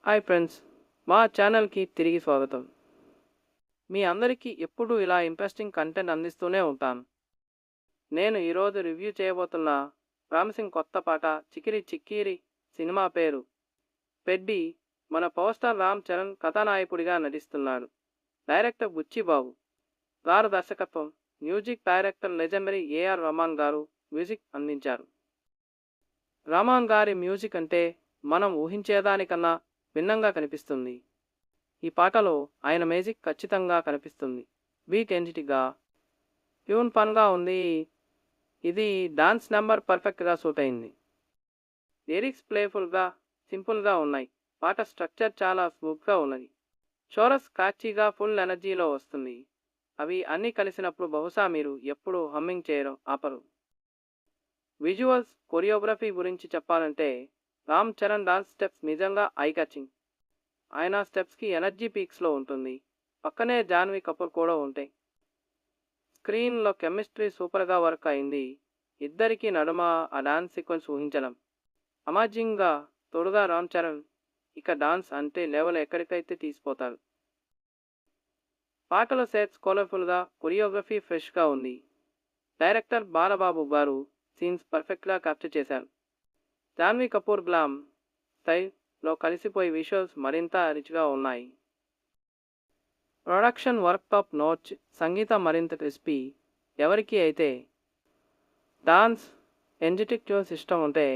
Hi friends, మా ఛానల్కి తిరిగి స్వాగతం. మీ అందరికీ ఎప్పుడూ ఇలా ఇంట్రెస్టింగ్ కంటెంట్ అందిస్తూనే ఉంటాను. నేను ఈరోజు రివ్యూ చేయబోతున్న ప్రామిసింగ్ కొత్త పాట 'చికిరి చిక్కిరి' సినిమా పేరు 'పెడ్డి'. మన పవర్ స్టార్ రామ్ చరణ్ కథానాయకుడిగా నటిస్తున్నాడు. డైరెక్టర్ బుచ్చిబాబు గారు దర్శకత్వం, music director legendary A R Rahman గారు మ్యూజిక్ అందించారు. రెహమాన్ గారి మ్యూజిక్ అంటే మనం ఊహించేదానికన్నా భిన్నంగా కనిపిస్తుంది. ఈ పాటలో ఆయన మ్యూజిక్ ఖచ్చితంగా కనిపిస్తుంది. బీట్ ఎన్జిటిగా, ట్యూన్ ఫన్గా ఉంది. ఇది డాన్స్ నెంబర్ పర్ఫెక్ట్గా సూట్ అయింది. లిరిక్స్ ప్లేఫుల్గా, సింపుల్గా ఉన్నాయి. పాట స్ట్రక్చర్ చాలా స్మూత్గా ఉన్నది. చోరస్ కాచిగా ఫుల్ ఎనర్జీలో వస్తుంది. అవి అన్నీ కలిసినప్పుడు బహుశా మీరు ఎప్పుడు హమ్మింగ్ చేయడం ఆపరు. విజువల్స్, కొరియోగ్రఫీ గురించి చెప్పాలంటే రామ్ చరణ్ డాన్స్ స్టెప్స్ నిజంగా ఐ క్యాచింగ్. ఆయన స్టెప్స్కి ఎనర్జీ పీక్స్లో ఉంటుంది. పక్కనే జాన్వీ కపూర్ కూడా ఉంటాయి. స్క్రీన్లో కెమిస్ట్రీ సూపర్గా వర్క్ అయింది. ఇద్దరికి నడుమ ఆ డాన్స్ సీక్వెన్స్ ఊహించడం అమాజింగ్గా. తోడుగా రామ్ చరణ్ ఇక డాన్స్ అంటే లెవెల్ ఎక్కడికైతే తీసిపోతాడు. పాటల సెట్స్ కలర్ఫుల్గా, కొరియోగ్రఫీ ఫ్రెష్గా ఉంది. డైరెక్టర్ బాలబాబు గారు సీన్స్ పర్ఫెక్ట్గా క్యాప్చర్ చేశారు. జాన్వీ కపూర్ గ్లామ్ స్టైల్లో కలిసిపోయి విజువల్స్ మరింత రిచ్గా ఉన్నాయి. ప్రొడక్షన్ వర్క్ టాప్ నోచ్, సంగీతం మరింత క్రిస్పీ. ఎవరికి అయితే డాన్స్ ఎనర్జెటిక్ ట్యూన్స్ ఇష్టం ఉంటే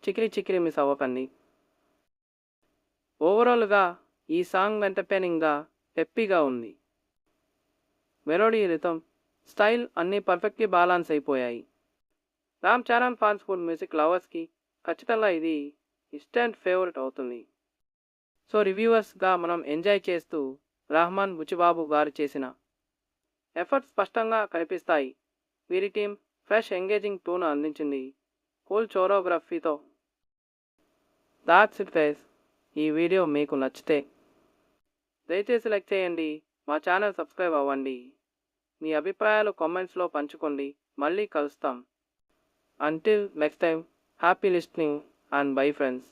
చికిరి చికిరి మిస్ అవ్వకండి. ఓవరాల్గా ఈ సాంగ్ ఎంటర్టైనింగ్గా, పెప్పీగా ఉంది. మెలోడీ, రిథమ్, స్టైల్ అన్నీ పర్ఫెక్ట్లీ బ్యాలెన్స్ అయిపోయాయి. Ram Charan fans, food music లవర్స్కి ఖచ్చితంగా ఇది ఇన్స్టెంట్ ఫేవరెట్ అవుతుంది. సో రివ్యూవర్స్గా మనం ఎంజాయ్ చేస్తూ రెహమాన్, బుచ్చిబాబు గారు చేసిన ఎఫర్ట్స్ స్పష్టంగా కనిపిస్తాయి. వీరి టీం ఫ్రెష్ ఎంగేజింగ్ టూన్ అందించింది కూల్ కోరియోగ్రఫీతో. That's it guys. ఈ వీడియో మీకు నచ్చితే దయచేసి లైక్ చేయండి, మా ఛానల్ సబ్స్క్రైబ్ అవ్వండి. మీ అభిప్రాయాలు కామెంట్స్లో పంచుకోండి. మళ్ళీ కలుస్తాం. Until next time, happy listening and bye friends.